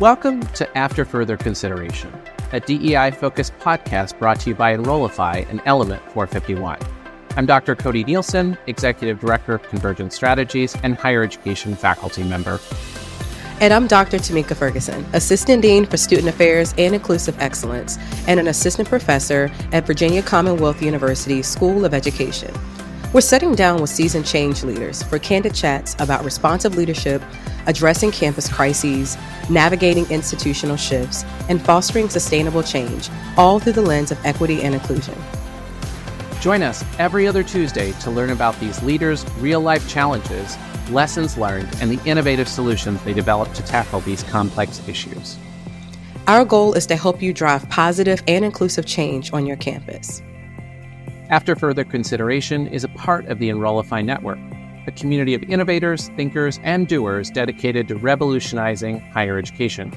Welcome to After Further Consideration, a DEI-focused podcast brought to you by Enrollify and Element 451. I'm Dr. Cody Nielsen, Executive Director of Convergent Strategies and Higher Education faculty member. And I'm Dr. Tomika Ferguson, Assistant Dean for Student Affairs and Inclusive Excellence, and an Assistant Professor at Virginia Commonwealth University School of Education. We're sitting down with seasoned change leaders for candid chats about responsive leadership, addressing campus crises, navigating institutional shifts, and fostering sustainable change, all through the lens of equity and inclusion. Join us every other Tuesday to learn about these leaders' real-life challenges, lessons learned, and the innovative solutions they develop to tackle these complex issues. Our goal is to help you drive positive and inclusive change on your campus. After Further Consideration is a part of the Enrollify Network, a community of innovators, thinkers, and doers dedicated to revolutionizing higher education.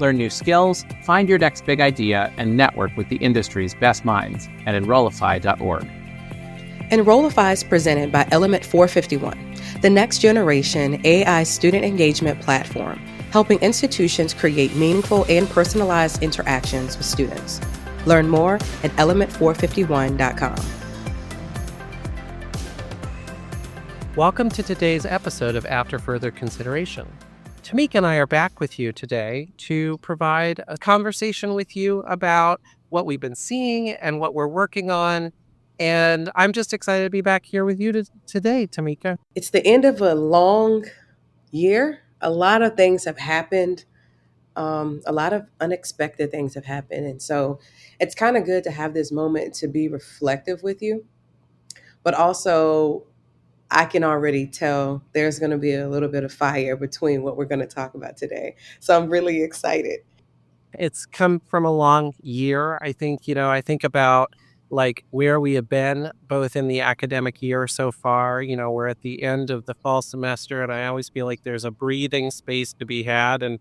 Learn new skills, find your next big idea, and network with the industry's best minds at enrollify.org. Enrollify is presented by Element 451, the next generation AI student engagement platform, helping institutions create meaningful and personalized interactions with students. Learn more at element451.com. Welcome to today's episode of After Further Consideration. Tomika and I are back with you today to provide a conversation with you about what we've been seeing and what we're working on. And I'm just excited to be back here with you today, Tomika. It's the end of a long year. A lot of things have happened. A lot of unexpected things have happened. And so it's kind of good to have this moment to be reflective with you. But also, I can already tell there's going to be a little bit of fire between what we're going to talk about today. So I'm really excited. It's come from a long year. I think about like where we have been both in the academic year so far. We're at the end of the fall semester, and I always feel like there's a breathing space to be had. And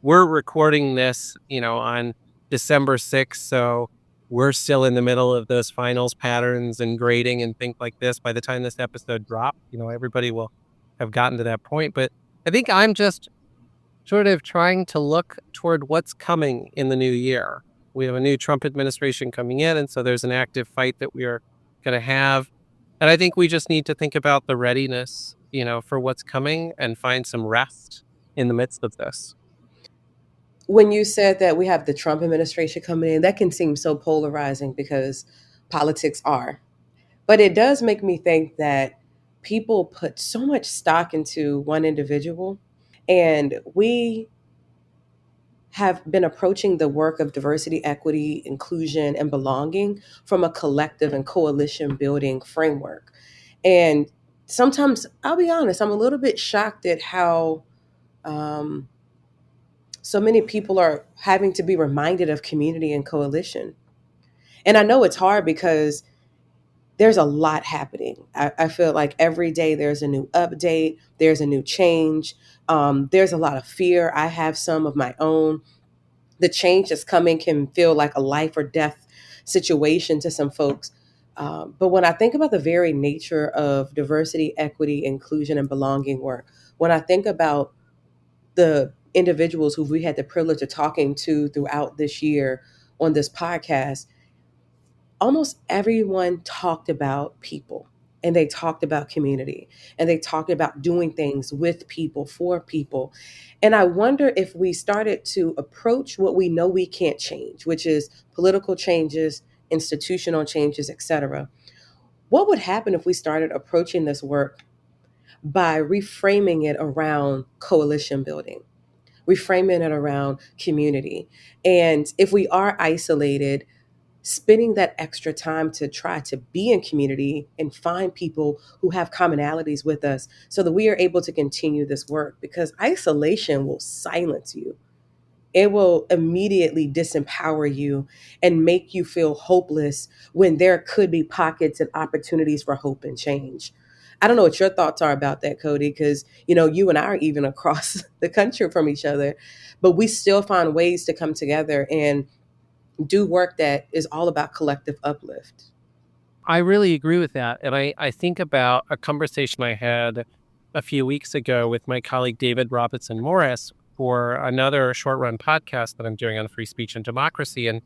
we're recording this, on December 6th. So we're still in the middle of those finals patterns and grading and things like this. By the time this episode drops, everybody will have gotten to that point. But I think I'm just sort of trying to look toward what's coming in the new year. We have a new Trump administration coming in, and so there's an active fight that we are going to have. And I think we just need to think about the readiness, for what's coming and find some rest in the midst of this. When you said that we have the Trump administration coming in, that can seem so polarizing because politics are. But it does make me think that people put so much stock into one individual, and we have been approaching the work of diversity, equity, inclusion, and belonging from a collective and coalition building framework. And sometimes, I'll be honest, I'm a little bit shocked at how so many people are having to be reminded of community and coalition. And I know it's hard because there's a lot happening. I feel like every day there's a new update, there's a new change. There's a lot of fear. I have some of my own. The change that's coming can feel like a life or death situation to some folks. But when I think about the very nature of diversity, equity, inclusion, and belonging work, when I think about the individuals who we had the privilege of talking to throughout this year on this podcast, almost everyone talked about people, and they talked about community, and they talked about doing things with people, for people. And I wonder if we started to approach what we know we can't change, which is political changes, institutional changes, etc. What would happen if we started approaching this work by reframing it around coalition building? Reframing it around community. And if we are isolated, spending that extra time to try to be in community and find people who have commonalities with us so that we are able to continue this work, because isolation will silence you. It will immediately disempower you and make you feel hopeless when there could be pockets and opportunities for hope and change. I don't know what your thoughts are about that, Cody, because, you and I are even across the country from each other, but we still find ways to come together and do work that is all about collective uplift. I really agree with that. And I think about a conversation I had a few weeks ago with my colleague, David Robinson Morris, for another short run podcast that I'm doing on free speech and democracy. And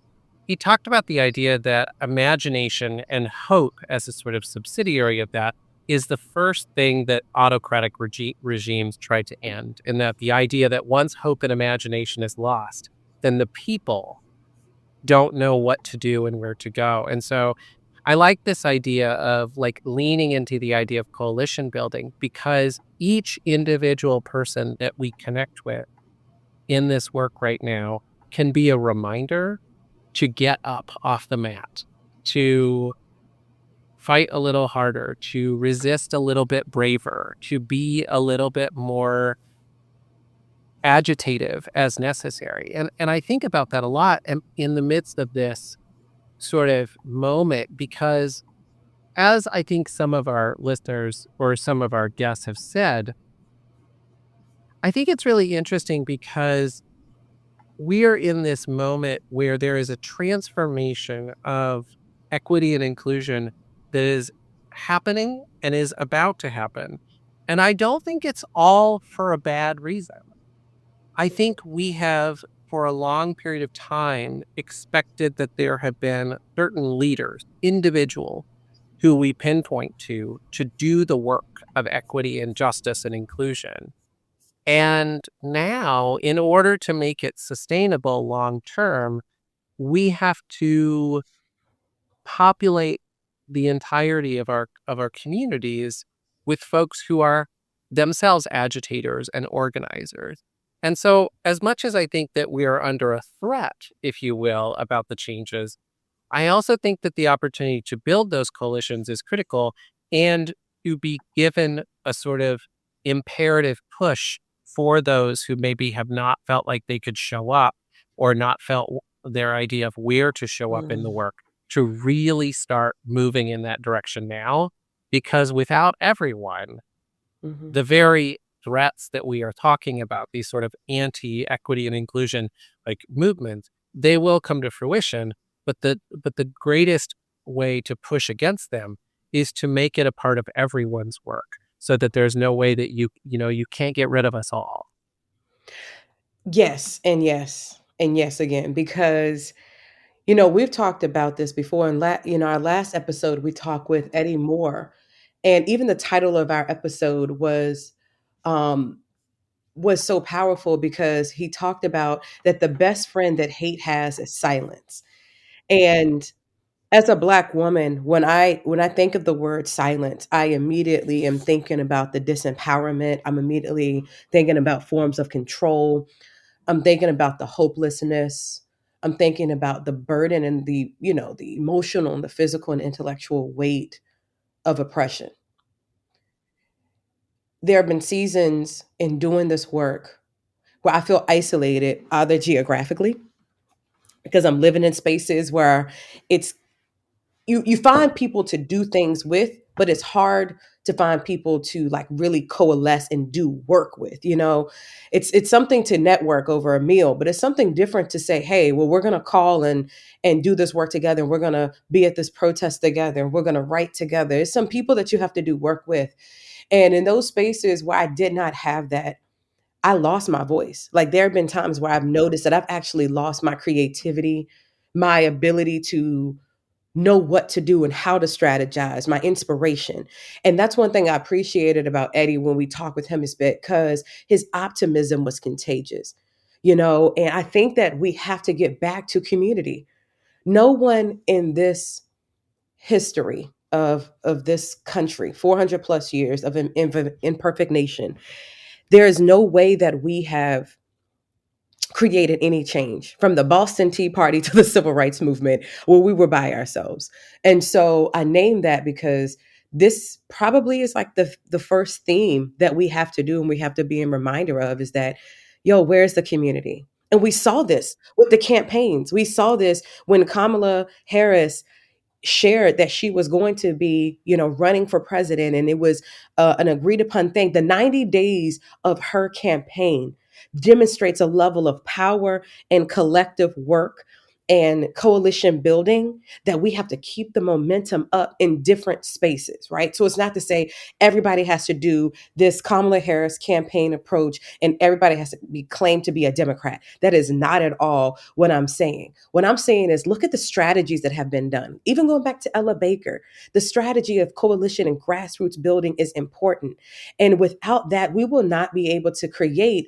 he talked about the idea that imagination and hope, as a sort of subsidiary of that, is the first thing that autocratic regimes try to end. And that the idea that once hope and imagination is lost, then the people don't know what to do and where to go. And so I like this idea of like leaning into the idea of coalition building, because each individual person that we connect with in this work right now can be a reminder to get up off the mat, to fight a little harder, to resist a little bit braver, to be a little bit more agitative as necessary. And I think about that a lot in the midst of this sort of moment, because as I think some of our listeners or some of our guests have said, I think it's really interesting because we're in this moment where there is a transformation of equity and inclusion that is happening and is about to happen. And I don't think it's all for a bad reason. I think we have, for a long period of time, expected that there have been certain leaders, individuals, who we pinpoint to do the work of equity and justice and inclusion. And now, in order to make it sustainable long term, we have to populate the entirety of our communities with folks who are themselves agitators and organizers. And so, as much as I think that we are under a threat, if you will, about the changes, I also think that the opportunity to build those coalitions is critical, and to be given a sort of imperative push for those who maybe have not felt like they could show up, or not felt their idea of where to show up in the work, to really start moving in that direction now. Because without everyone, the very threats that we are talking about, these sort of anti-equity and inclusion like movements, they will come to fruition. But the greatest way to push against them is to make it a part of everyone's work, so that there's no way that you can't get rid of us all. Yes, and yes, and yes again, because we've talked about this before. In our last episode, we talked with Eddie Moore, and even the title of our episode um, was so powerful because he talked about that the best friend that hate has is silence. And as a Black woman, when I think of the word silence, I immediately am thinking about the disempowerment. I'm immediately thinking about forms of control. I'm thinking about the hopelessness. I'm thinking about the burden and the emotional and the physical and intellectual weight of oppression. There have been seasons in doing this work where I feel isolated, either geographically, because I'm living in spaces where it's you find people to do things with, but it's hard to find people to like really coalesce and do work with. It's something to network over a meal, but it's something different to say, hey, well, we're gonna call and do this work together, and we're gonna be at this protest together, and we're gonna write together. It's some people that you have to do work with. And in those spaces where I did not have that, I lost my voice. Like there have been times where I've noticed that I've actually lost my creativity, my ability to know what to do and how to strategize, my inspiration. And that's one thing I appreciated about Eddie when we talked with him, is because his optimism was contagious. And I think that we have to get back to community. No one in this history of this country, 400 plus years of an imperfect nation, there is no way that we have created any change from the Boston Tea Party to the Civil Rights Movement where we were by ourselves. And so I named that because this probably is like the first theme that we have to do and we have to be in reminder of, is that, where's the community? And we saw this with the campaigns. We saw this when Kamala Harris shared that she was going to be, running for president, and it was an agreed upon thing. The 90 days of her campaign demonstrates a level of power and collective work and coalition building, that we have to keep the momentum up in different spaces, right? So it's not to say everybody has to do this Kamala Harris campaign approach and everybody has to be claimed to be a Democrat. That is not at all what I'm saying. What I'm saying is look at the strategies that have been done. Even going back to Ella Baker, the strategy of coalition and grassroots building is important. And without that, we will not be able to create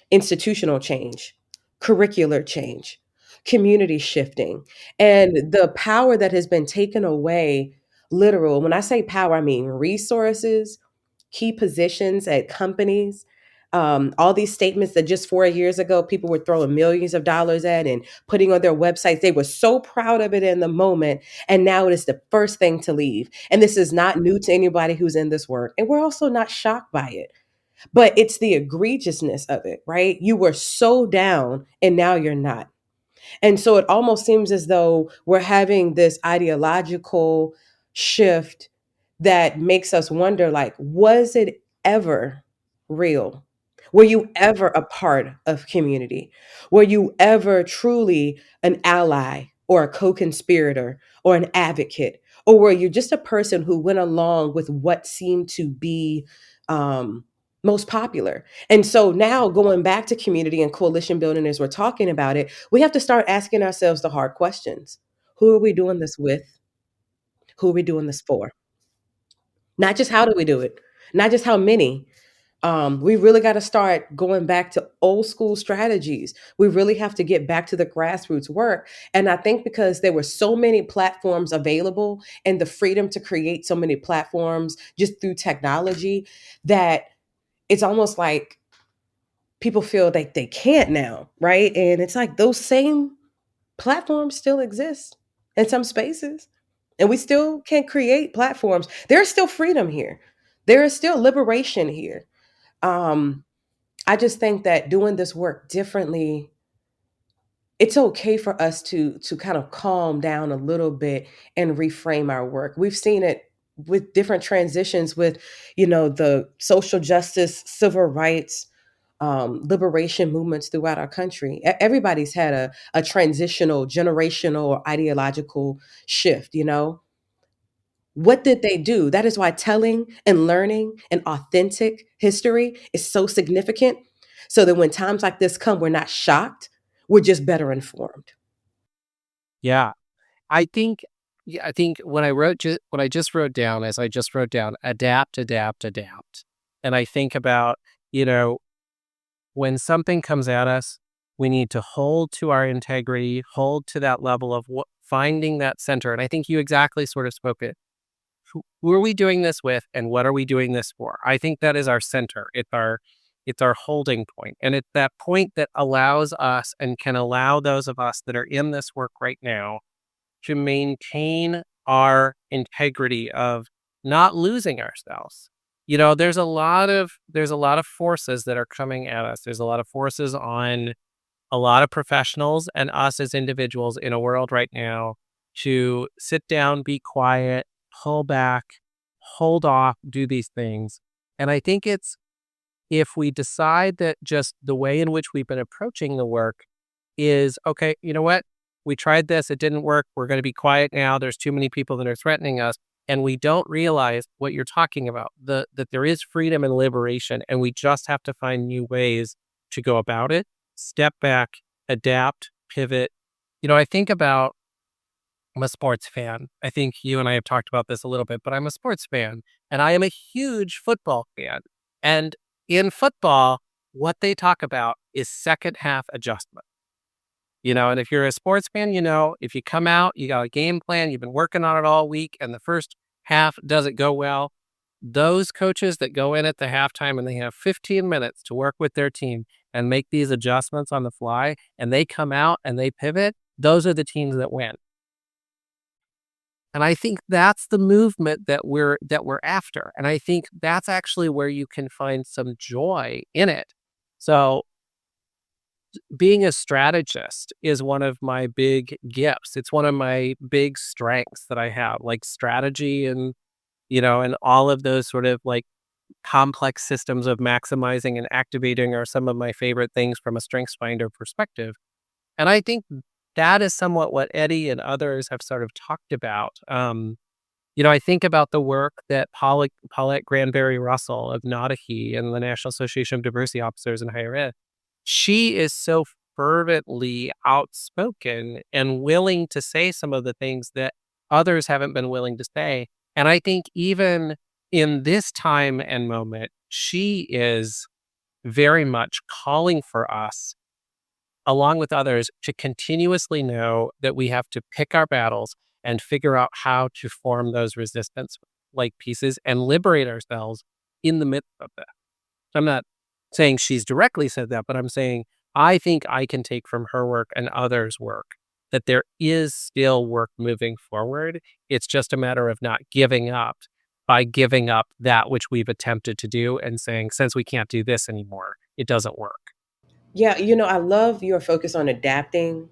institutional change, curricular change, community shifting, and the power that has been taken away. Literal, when I say power, I mean resources, key positions at companies. All these statements that just 4 years ago people were throwing millions of dollars at and putting on their websites. They were so proud of it in the moment. And now it is the first thing to leave. And this is not new to anybody who's in this work. And we're also not shocked by it. But it's the egregiousness of it, right? You were so down and now you're not. And so it almost seems as though we're having this ideological shift that makes us wonder, like, was it ever real? Were you ever a part of community? Were you ever truly an ally or a co-conspirator or an advocate? Or were you just a person who went along with what seemed to be most popular? And so now going back to community and coalition building as we're talking about it, we have to start asking ourselves the hard questions. Who are we doing this with? Who are we doing this for? Not just how do we do it, not just how many. We really got to start going back to old school strategies. We really have to get back to the grassroots work. And I think because there were so many platforms available and the freedom to create so many platforms just through technology, that it's almost like people feel like they can't now, right? And it's like those same platforms still exist in some spaces, and we still can create platforms. There's still freedom here. There is still liberation here. Um, I just think that doing this work differently, it's okay for us to kind of calm down a little bit and reframe our work. We've seen it with different transitions with, the social justice, civil rights, liberation movements throughout our country. Everybody's had a transitional, generational, or ideological shift. What did they do? That is why telling and learning an authentic history is so significant. So that when times like this come, we're not shocked. We're just better informed. Yeah. I think I think what I just wrote down is I just wrote down adapt, adapt, adapt. And I think about, you know, when something comes at us, we need to hold to our integrity, hold to that level of finding that center. And I think you exactly sort of spoke it. Who are we doing this with and what are we doing this for? I think that is our center. It's our holding point. And it's that point that allows us and can allow those of us that are in this work right now to maintain our integrity of not losing ourselves. There's a lot of forces that are coming at us. There's a lot of forces on a lot of professionals and us as individuals in a world right now to sit down, be quiet, pull back, hold off, do these things. And I think it's if we decide that just the way in which we've been approaching the work is, okay, you know what? We tried this, it didn't work. We're going to be quiet now. There's too many people that are threatening us. And we don't realize what you're talking about, that there is freedom and liberation, and we just have to find new ways to go about it, step back, adapt, pivot. I think about, I'm a sports fan. I think you and I have talked about this a little bit, but I'm a sports fan and I am a huge football fan. And in football, what they talk about is second half adjustment. And if you're a sports fan, if you come out, you got a game plan, you've been working on it all week, and the first half doesn't go well, those coaches that go in at the halftime and they have 15 minutes to work with their team and make these adjustments on the fly, and they come out and they pivot, those are the teams that win. And I think that's the movement that we're after. And I think that's actually where you can find some joy in it. So being a strategist is one of my big gifts. It's one of my big strengths that I have, like strategy and all of those sort of like complex systems of maximizing and activating are some of my favorite things from a StrengthsFinder perspective. And I think that is somewhat what Eddie and others have sort of talked about. I think about the work that Paulette Granberry Russell of NADHE and the National Association of Diversity Officers in Higher Ed. She is so fervently outspoken and willing to say some of the things that others haven't been willing to say. And I think even in this time and moment, she is very much calling for us, along with others, to continuously know that we have to pick our battles and figure out how to form those resistance like pieces and liberate ourselves in the midst of that. I'm not saying she's directly said that, but I'm saying I think I can take from her work and others' work that there is still work moving forward. It's just a matter of not giving up by giving up that which we've attempted to do and saying, since we can't do this anymore, it doesn't work. Yeah, I love your focus on adapting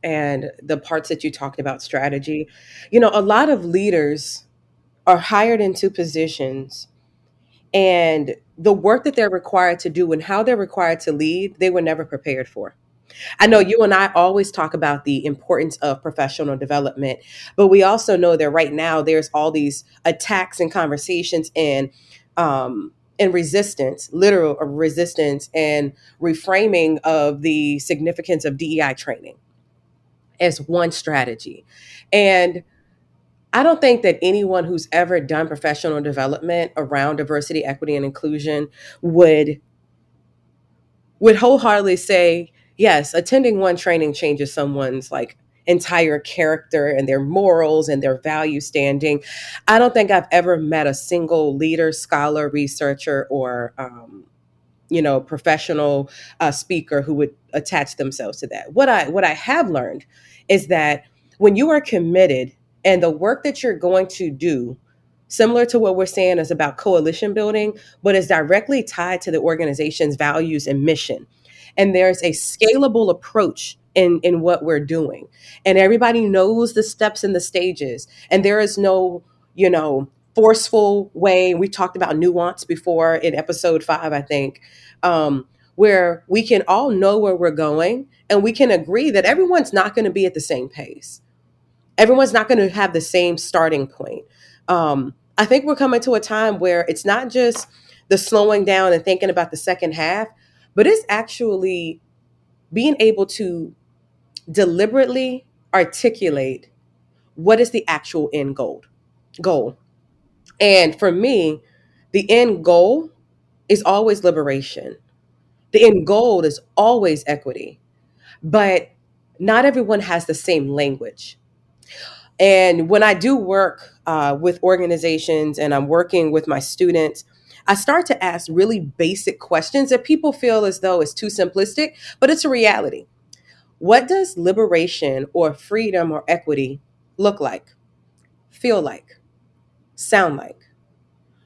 and the parts that you talked about strategy. A lot of leaders are hired into positions, and the work that they're required to do and how they're required to lead, they were never prepared for. I know you and I always talk about the importance of professional development, but we also know that right now there's all these attacks and conversations and resistance, literal resistance and reframing of the significance of DEI training as one strategy. And I don't think that anyone who's ever done professional development around diversity, equity, and inclusion would wholeheartedly say, yes, attending one training changes someone's like entire character and their morals and their value standing. I don't think I've ever met a single leader, scholar, researcher, or professional speaker who would attach themselves to that. What I have learned is that when you are committed and the work that you're going to do, similar to what we're saying is about coalition building, but is directly tied to the organization's values and mission. And there's a scalable approach in what we're doing. And everybody knows the steps and the stages. And there is no, forceful way. We talked about nuance before in episode 5, I think, where we can all know where we're going and we can agree that everyone's not going to be at the same pace. Everyone's not going to have the same starting point. I think we're coming to a time where it's not just the slowing down and thinking about the second half, but it's actually being able to deliberately articulate what is the actual end goal. And for me, the end goal is always liberation. The end goal is always equity, but not everyone has the same language. And when I do work with organizations and I'm working with my students, I start to ask really basic questions that people feel as though it's too simplistic, but it's a reality. What does liberation or freedom or equity look like, feel like, sound like?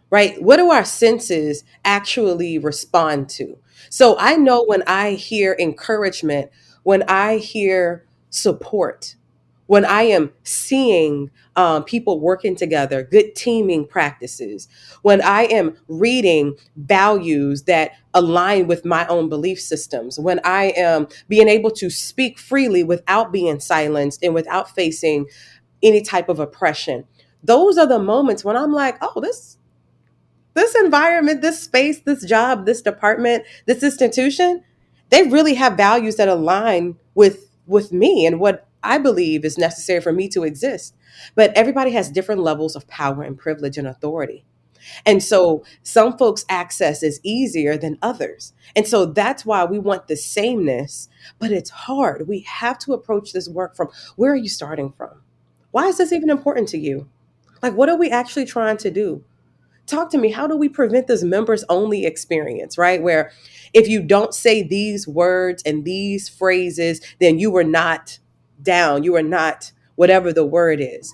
Right? What do our senses actually respond to? So I know when I hear encouragement, when I hear support, when I am seeing people working together, good teaming practices, when I am reading values that align with my own belief systems, when I am being able to speak freely without being silenced and without facing any type of oppression. Those are the moments when I'm like, oh, this environment, this space, this job, this department, this institution, they really have values that align with me and what I believe is necessary for me to exist. But everybody has different levels of power and privilege and authority. And so some folks' access is easier than others. And so that's why we want the sameness, but it's hard. We have to approach this work from, where are you starting from? Why is this even important to you? Like, what are we actually trying to do? Talk to me. How do we prevent this members only experience, right? Where if you don't say these words and these phrases, then you were not down. You are not whatever the word is.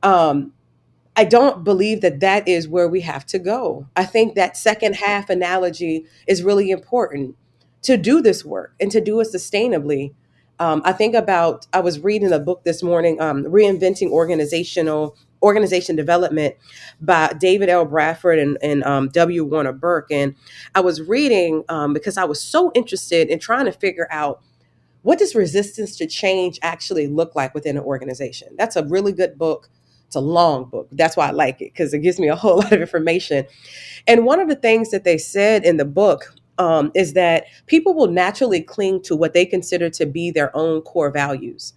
I don't believe that that is where we have to go. I think that second half analogy is really important to do this work and to do it sustainably. I was reading a book this morning, Reinventing Organization Development by David L. Bradford and W. Warner Burke. And I was reading because I was so interested in trying to figure out what does resistance to change actually look like within an organization? That's a really good book. It's a long book. That's why I like it, because it gives me a whole lot of information. And one of the things that they said in the book is that people will naturally cling to what they consider to be their own core values.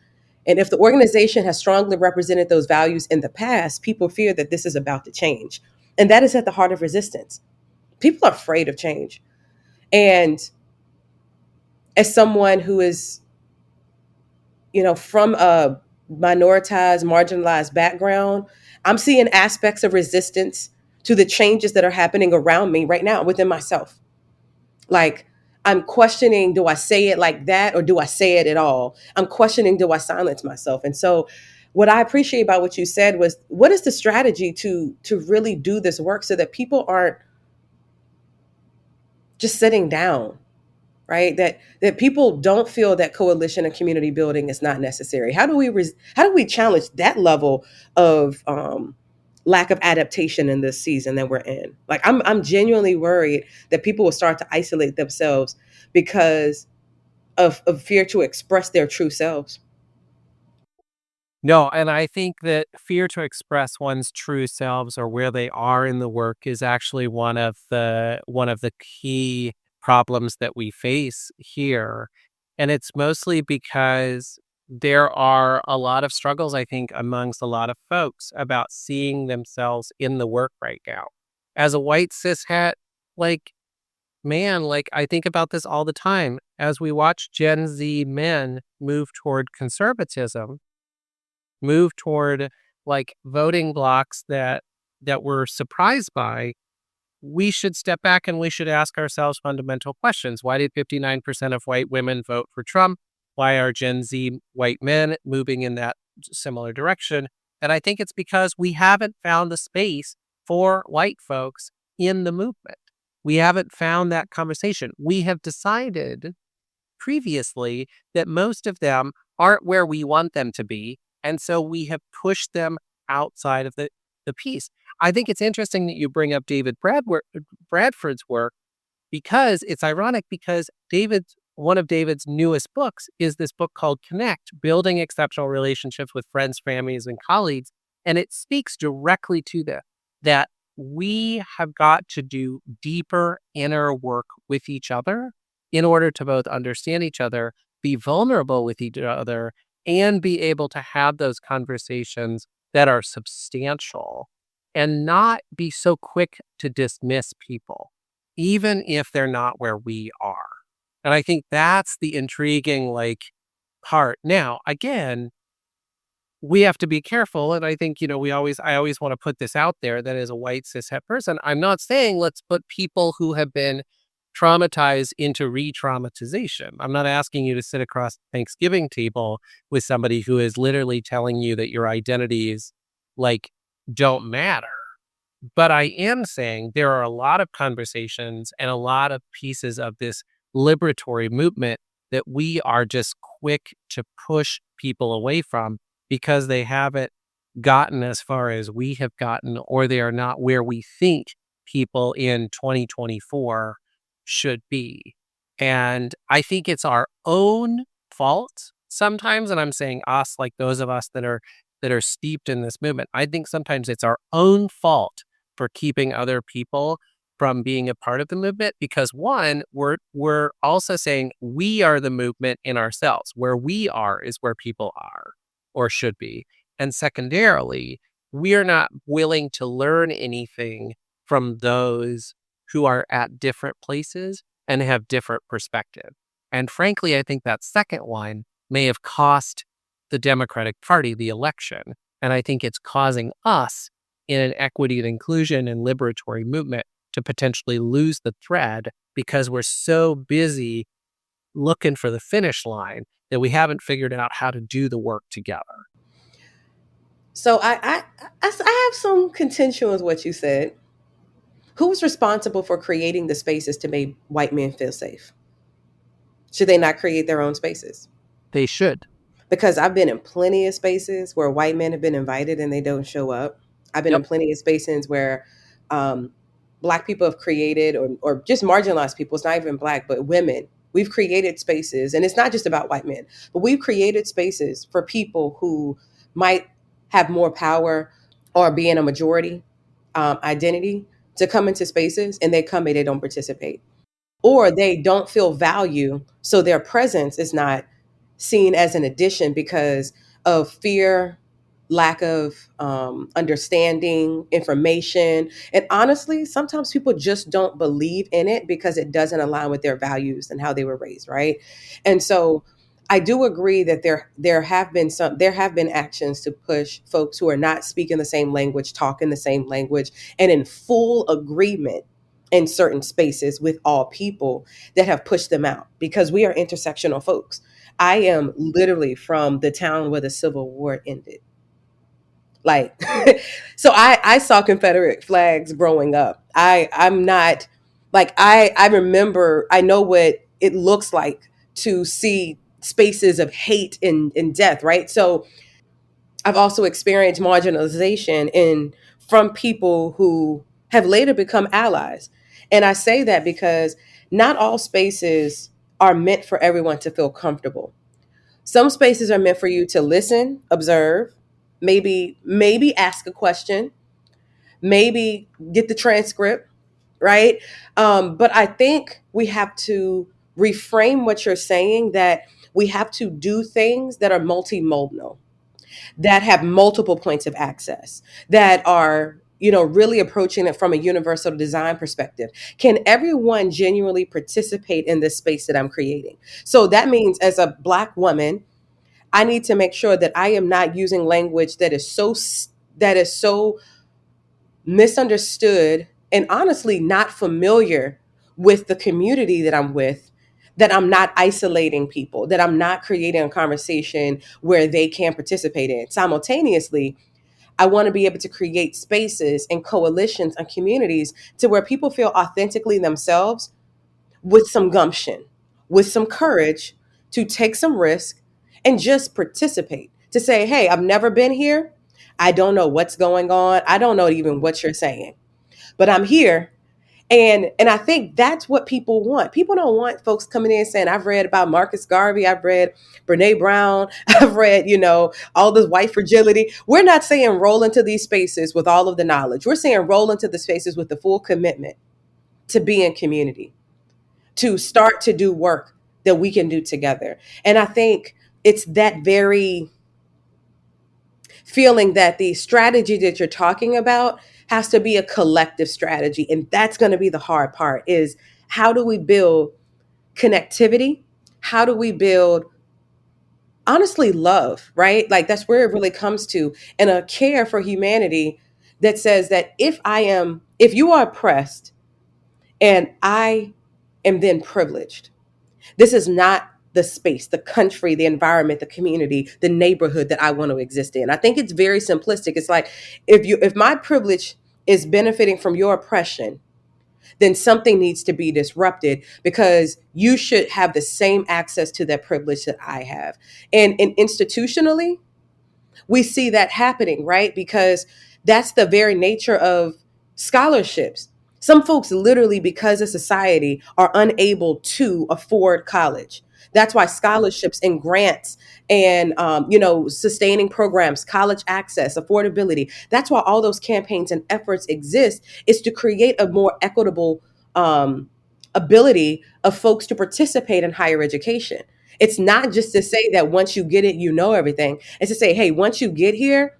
And if the organization has strongly represented those values in the past, people fear that this is about to change. And that is at the heart of resistance. People are afraid of change. And as someone who is, from a minoritized, marginalized background, I'm seeing aspects of resistance to the changes that are happening around me right now within myself. Like, I'm questioning, do I say it like that or do I say it at all? I'm questioning, do I silence myself? And so what I appreciate about what you said was, what is the strategy to really do this work so that people aren't just sitting down, right? That people don't feel that coalition and community building is not necessary. How do we challenge that level of lack of adaptation in this season that we're in? Like, I'm genuinely worried that people will start to isolate themselves because of fear to express their true selves. No, and I think that fear to express one's true selves or where they are in the work is actually one of the key problems that we face here. And it's mostly because there are a lot of struggles, I think, amongst a lot of folks about seeing themselves in the work right now. As a white cishet, like, man, like, I think about this all the time as we watch Gen Z men move toward conservatism, move toward like voting blocks that we're surprised by. We should step back and we should ask ourselves fundamental questions. Why did 59% of white women vote for Trump? Why are Gen Z white men moving in that similar direction? And I think it's because we haven't found the space for white folks in the movement. We haven't found that conversation. We have decided previously that most of them aren't where we want them to be. And so we have pushed them outside of the piece. I think it's interesting that you bring up Bradford's work, because it's ironic, because one of David's newest books is this book called Connect, Building Exceptional Relationships with Friends, Families, and Colleagues. And it speaks directly to that we have got to do deeper inner work with each other in order to both understand each other, be vulnerable with each other, and be able to have those conversations that are substantial and not be so quick to dismiss people, even if they're not where we are. And I think that's the intriguing, part. Now, again, we have to be careful. And I think, I always want to put this out there that as a white cishet person, I'm not saying let's put people who have been traumatized into re-traumatization. I'm not asking you to sit across the Thanksgiving table with somebody who is literally telling you that your identities don't matter. But I am saying there are a lot of conversations and a lot of pieces of this liberatory movement that we are just quick to push people away from because they haven't gotten as far as we have gotten, or they are not where we think people in 2024 should be. And I think it's our own fault sometimes. And I'm saying us, like those of us that are steeped in this movement. I think sometimes it's our own fault for keeping other people from being a part of the movement, because one, we're also saying we are the movement in ourselves. Where we are is where people are or should be. And secondarily, we're not willing to learn anything from those who are at different places and have different perspective. And frankly, I think that second one may have cost the Democratic Party the election. And I think it's causing us in an equity and inclusion and liberatory movement to potentially lose the thread because we're so busy looking for the finish line that we haven't figured out how to do the work together. So I have some contention with what you said. Who's responsible for creating the spaces to make white men feel safe? Should they not create their own spaces? They should. Because I've been in plenty of spaces where white men have been invited and they don't show up. I've been in plenty of spaces where Black people have created, or just marginalized people, it's not even Black, but women We've created spaces, and it's not just about white men, but we've created spaces for people who might have more power or be in a majority identity to come into spaces, and they come and they don't participate, or they don't feel value. So their presence is not seen as an addition because of fear, lack of understanding, information. And honestly, sometimes people just don't believe in it because it doesn't align with their values and how they were raised, right? And so I do agree that there have been actions to push folks who are not speaking the same language, talking the same language, and in full agreement in certain spaces with all people, that have pushed them out because we are intersectional folks. I am literally from the town where the Civil War ended. Like, so I saw Confederate flags growing up. I'm not like I remember, I know what it looks like to see spaces of hate and death, right? So I've also experienced marginalization in from people who have later become allies. And I say that because not all spaces are meant for everyone to feel comfortable. Some spaces are meant for you to listen, observe, maybe ask a question, maybe get the transcript, right? But I think we have to reframe what you're saying, that we have to do things that are multimodal, that have multiple points of access, that are, really approaching it from a universal design perspective. Can everyone genuinely participate in this space that I'm creating? So that means, as a Black woman, I need to make sure that I am not using language that is so misunderstood and honestly not familiar with the community that I'm with, that I'm not isolating people, that I'm not creating a conversation where they can participate in. Simultaneously, I want to be able to create spaces and coalitions and communities to where people feel authentically themselves, with some gumption, with some courage to take some risk and just participate. To say, hey, I've never been here. I don't know what's going on. I don't know even what you're saying, but I'm here. And I think that's what people want. People don't want folks coming in saying, I've read about Marcus Garvey, I've read Brene Brown, I've read, all this white fragility. We're not saying roll into these spaces with all of the knowledge. We're saying roll into the spaces with the full commitment to be in community, to start to do work that we can do together. And I think it's that very feeling that the strategy that you're talking about has to be a collective strategy. And that's going to be the hard part, is how do we build connectivity? How do we build, honestly, love, right? Like, that's where it really comes to, and a care for humanity that says that if you are oppressed and I am then privileged, this is not the space, the country, the environment, the community, the neighborhood that I want to exist in. I think it's very simplistic. It's like, if my privilege is benefiting from your oppression, then something needs to be disrupted, because you should have the same access to that privilege that I have. And institutionally, we see that happening, right? Because that's the very nature of scholarships. Some folks literally, because of society, are unable to afford college. That's why scholarships and grants and sustaining programs, college access, affordability. That's why all those campaigns and efforts exist, is to create a more equitable ability of folks to participate in higher education. It's not just to say that once you get it, you know everything. It's to say, hey, once you get here,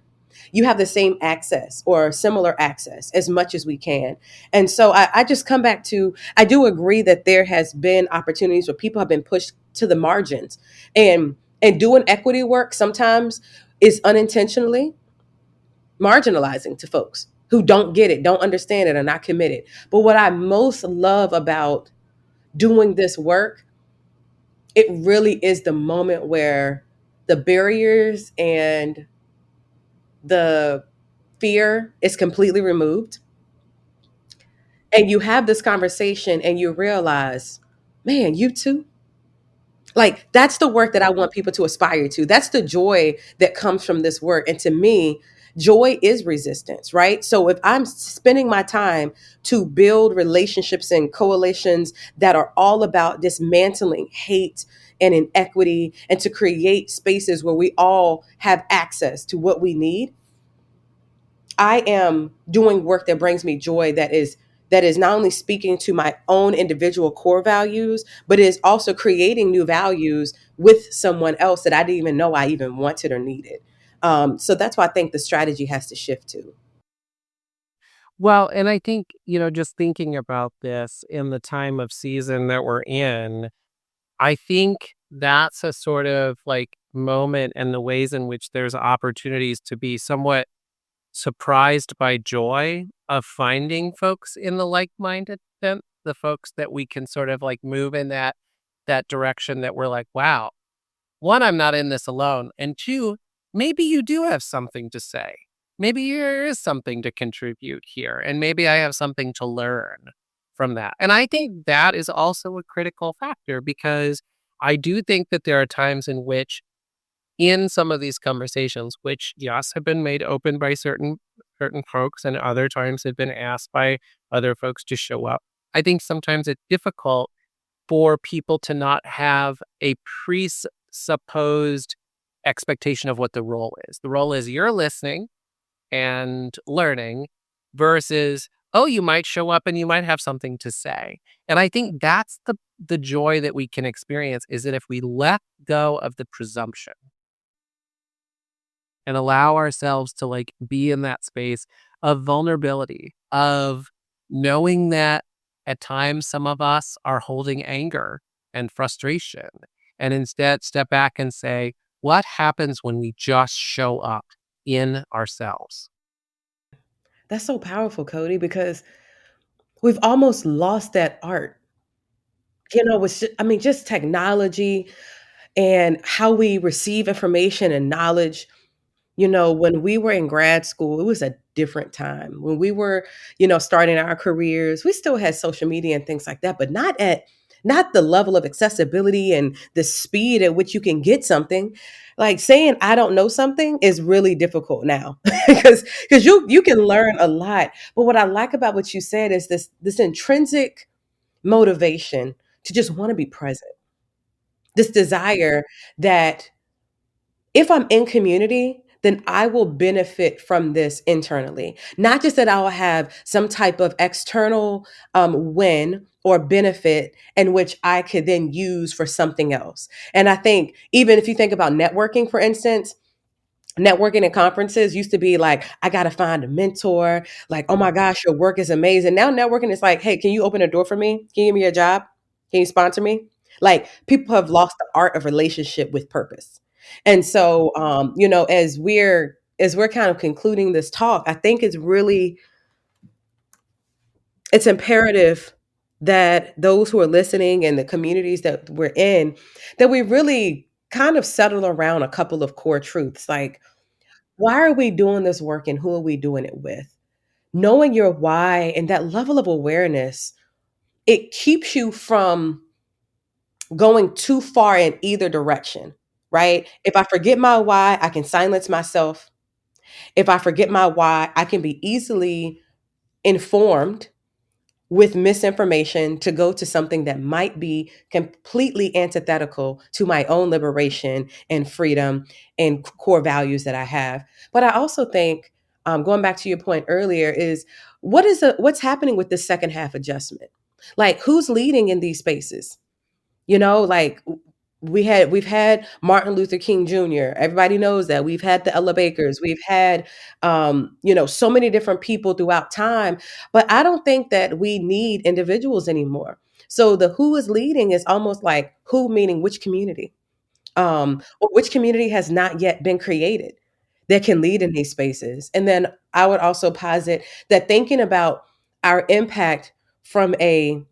you have the same access or similar access as much as we can. And so I just come back to, I do agree that there has been opportunities where people have been pushed to the margins, and doing equity work sometimes is unintentionally marginalizing to folks who don't get it, don't understand it, are not committed. But what I most love about doing this work, it really is the moment where the barriers and the fear is completely removed, and you have this conversation and you realize, man, you too. Like, that's the work that I want people to aspire to. That's the joy that comes from this work. And to me, joy is resistance, right? So if I'm spending my time to build relationships and coalitions that are all about dismantling hate and inequity and to create spaces where we all have access to what we need, I am doing work that brings me joy, that is not only speaking to my own individual core values, but is also creating new values with someone else that I didn't even know I even wanted or needed. So that's why I think the strategy has to shift to. Well, and I think, just thinking about this in the time of season that we're in, I think that's a sort of like moment and the ways in which there's opportunities to be somewhat surprised by joy of finding folks in the like-minded sense, the folks that we can sort of like move in that direction that we're like, wow, one, I'm not in this alone. And two, maybe you do have something to say. Maybe there is something to contribute here. And maybe I have something to learn from that. And I think that is also a critical factor because I do think that there are times in which in some of these conversations, which yes, have been made open by certain folks and other times have been asked by other folks to show up. I think sometimes it's difficult for people to not have a presupposed expectation of what the role is. The role is you're listening and learning versus, oh, you might show up and you might have something to say. And I think that's the joy that we can experience is that if we let go of the presumption and allow ourselves to like be in that space of vulnerability, of knowing that at times some of us are holding anger and frustration, and instead step back and say, what happens when we just show up in ourselves? That's so powerful, Cody, because we've almost lost that art. I mean, just technology and how we receive information and knowledge. When we were in grad school, it was a different time. When we were, starting our careers, we still had social media and things like that, but not the level of accessibility and the speed at which you can get something. Like saying I don't know something is really difficult now because you can learn a lot. But what I like about what you said is this intrinsic motivation to just want to be present. This desire that if I'm in community, then I will benefit from this internally. Not just that I will have some type of external win or benefit in which I could then use for something else. And I think even if you think about networking, for instance, networking and conferences used to be like, I got to find a mentor. Like, oh my gosh, your work is amazing. Now networking is like, hey, can you open a door for me? Can you give me a job? Can you sponsor me? Like people have lost the art of relationship with purpose. And so, as we're kind of concluding this talk, I think it's imperative that those who are listening and the communities that we're in, that we really kind of settle around a couple of core truths. Like, why are we doing this work and who are we doing it with? Knowing your why and that level of awareness, it keeps you from going too far in either direction, right? If I forget my why, I can silence myself. If I forget my why, I can be easily informed with misinformation to go to something that might be completely antithetical to my own liberation and freedom and core values that I have. But I also think, going back to your point earlier, is what's happening with this second half adjustment? Like, who's leading in these spaces? Like we've had Martin Luther King Jr. Everybody knows that. We've had the Ella Bakers. We've had so many different people throughout time. But I don't think that we need individuals anymore. So the who is leading is almost like who, meaning which community, or which community has not yet been created that can lead in these spaces. And then I would also posit that thinking about our impact from a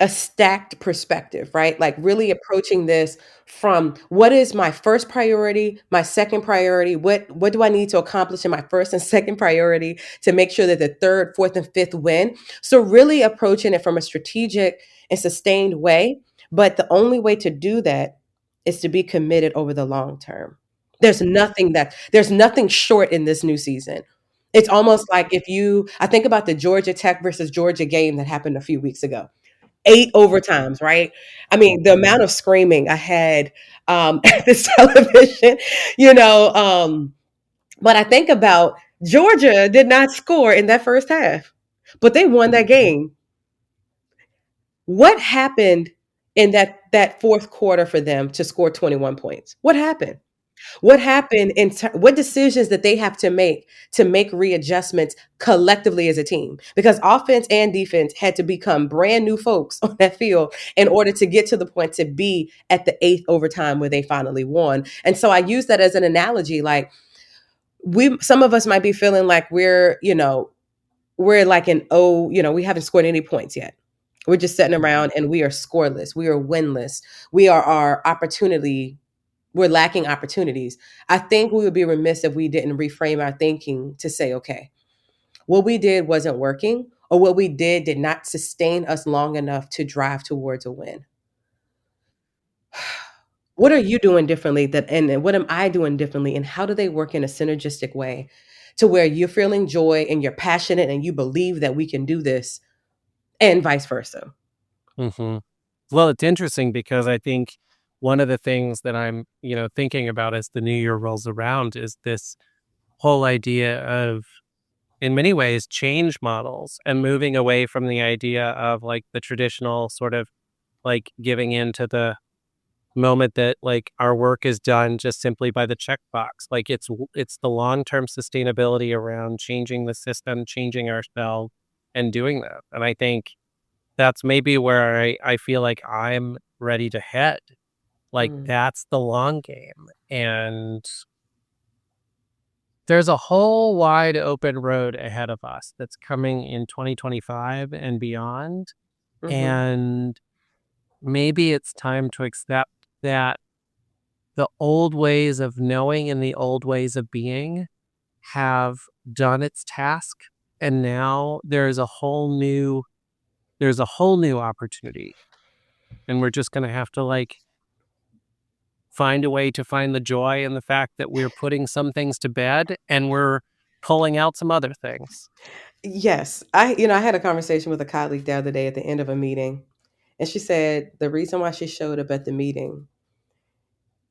stacked perspective, right? Like really approaching this from what is my first priority, my second priority, what do I need to accomplish in my first and second priority to make sure that the third, fourth, and fifth win? So really approaching it from a strategic and sustained way. But the only way to do that is to be committed over the long term. There's nothing short in this new season. It's almost like I think about the Georgia Tech versus Georgia game that happened a few weeks ago. 8 overtimes, right? I mean, the amount of screaming I had at this television, you know, but I think about Georgia did not score in that first half, but they won that game. What happened in that fourth quarter for them to score 21 points? What happened? What happened what decisions that they have to make readjustments collectively as a team? Because offense and defense had to become brand new folks on that field in order to get to the point to be at the eighth overtime where they finally won. And so I use that as an analogy. Like some of us might be feeling like we're like we haven't scored any points yet. We're just sitting around and we are scoreless. We are winless. We are our opportunity we're lacking opportunities. I think we would be remiss if we didn't reframe our thinking to say, okay, what we did wasn't working, or what we did not sustain us long enough to drive towards a win. What are you doing differently and what am I doing differently? And how do they work in a synergistic way to where you're feeling joy and you're passionate and you believe that we can do this and vice versa? Hmm. Well, it's interesting because I think one of the things that I'm, thinking about as the new year rolls around is this whole idea of, in many ways, change models and moving away from the idea of like the traditional sort of like giving in to the moment that like our work is done just simply by the checkbox. Like it's the long-term sustainability around changing the system, changing ourselves and doing that. And I think that's maybe where I feel like I'm ready to head. Like Mm, that's the long game. And there's a whole wide open road ahead of us that's coming in 2025 and beyond. mhm. And maybe it's time to accept that the old ways of knowing and the old ways of being have done its task. And now there's a whole new opportunity. And we're just going to have to like find a way to find the joy in the fact that we're putting some things to bed and we're pulling out some other things. Yes. I had a conversation with a colleague the other day at the end of a meeting, and she said the reason why she showed up at the meeting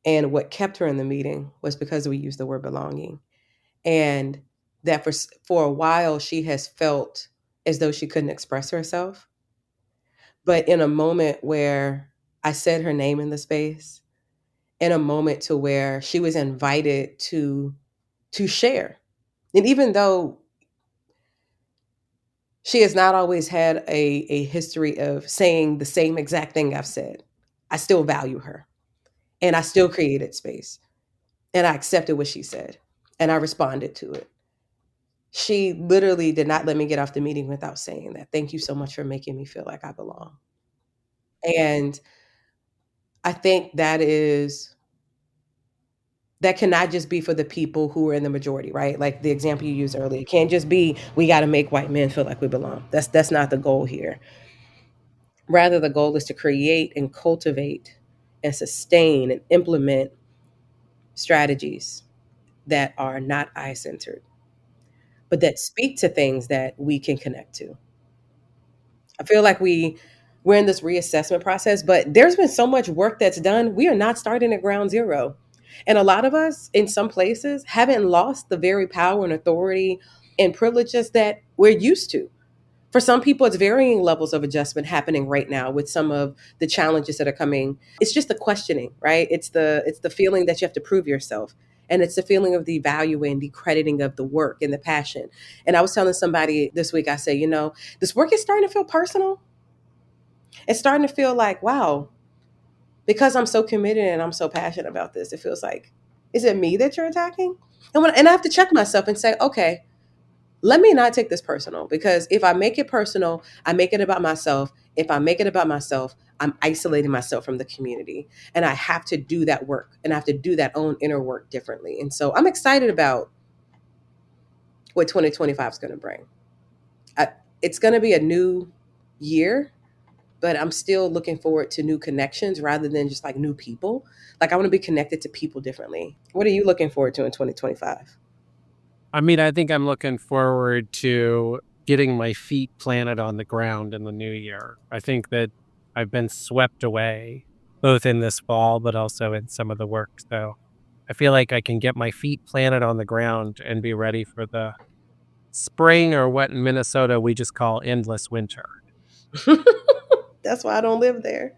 and what kept her in the meeting was because we used the word belonging. And that for a while she has felt as though she couldn't express herself. But in a moment where I said her name in the space, in a moment to where she was invited to share. And even though she has not always had a history of saying the same exact thing I've said, I still value her. And I still created space. And I accepted what she said. And I responded to it. She literally did not let me get off the meeting without saying that. Thank you so much for making me feel like I belong. And I think that cannot just be for the people who are in the majority, right? Like the example you used earlier. It can't just be we got to make white men feel like we belong. That's not the goal here. Rather, the goal is to create and cultivate and sustain and implement strategies that are not I centered, but that speak to things that we can connect to. I feel like we're in this reassessment process, but there's been so much work that's done. We are not starting at ground zero. And a lot of us in some places haven't lost the very power and authority and privileges that we're used to. For some people, it's varying levels of adjustment happening right now with some of the challenges that are coming. It's just the questioning, right? It's the feeling that you have to prove yourself. And it's the feeling of the value and the crediting of the work and the passion. And I was telling somebody this week, I say, this work is starting to feel personal. It's starting to feel like, wow, because I'm so committed and I'm so passionate about this, it feels like, is it me that you're attacking? And I have to check myself and say, okay, let me not take this personal, because if I make it personal, I make it about myself. If I make it about myself, I'm isolating myself from the community, and I have to do that work and I have to do that own inner work differently. And so I'm excited about what 2025 is going to bring. It's going to be a new year, but I'm still looking forward to new connections rather than just like new people. Like I want to be connected to people differently. What are you looking forward to in 2025? I mean, I think I'm looking forward to getting my feet planted on the ground in the new year. I think that I've been swept away both in this fall, but also in some of the work. So I feel like I can get my feet planted on the ground and be ready for the spring, or what in Minnesota we just call endless winter. That's why I don't live there.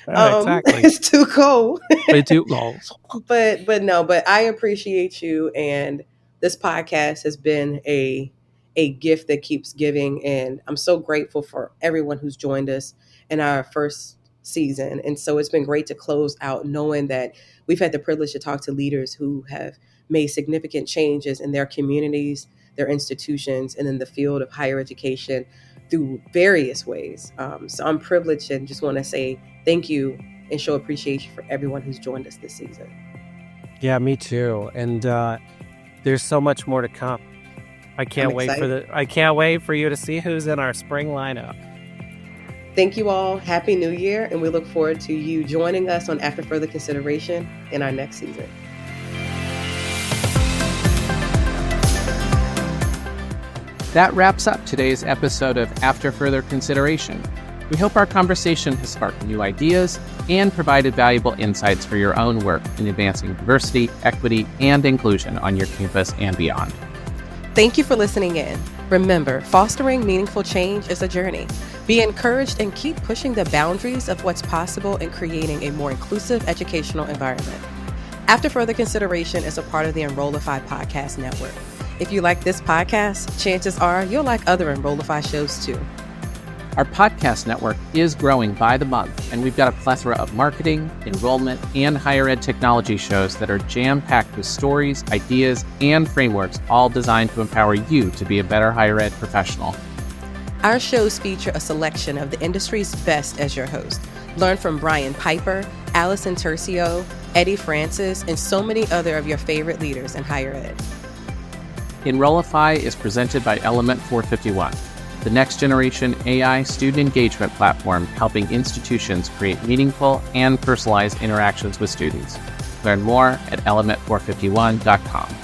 Exactly. It's too cold. But do goals. But I appreciate you, and this podcast has been a gift that keeps giving, and I'm so grateful for everyone who's joined us in our first season. And so it's been great to close out knowing that we've had the privilege to talk to leaders who have made significant changes in their communities, their institutions, and in the field of higher education through various ways. So I'm privileged and just want to say thank you and show appreciation for everyone who's joined us this season. Yeah, me too. And there's so much more to come. I can't wait for you to see who's in our spring lineup. Thank you all. Happy New Year, and we look forward to you joining us on After Further Consideration in our next season. That wraps up today's episode of After Further Consideration. We hope our conversation has sparked new ideas and provided valuable insights for your own work in advancing diversity, equity, and inclusion on your campus and beyond. Thank you for listening in. Remember, fostering meaningful change is a journey. Be encouraged and keep pushing the boundaries of what's possible in creating a more inclusive educational environment. After Further Consideration is a part of the Enrollify Podcast Network. If you like this podcast, chances are you'll like other Enrollify shows too. Our podcast network is growing by the month, and we've got a plethora of marketing, enrollment, and higher ed technology shows that are jam-packed with stories, ideas, and frameworks, all designed to empower you to be a better higher ed professional. Our shows feature a selection of the industry's best as your host. Learn from Brian Piper, Allison Tercio, Eddie Francis, and so many other of your favorite leaders in higher ed. Enrollify is presented by Element 451, the next generation AI student engagement platform helping institutions create meaningful and personalized interactions with students. Learn more at element451.com.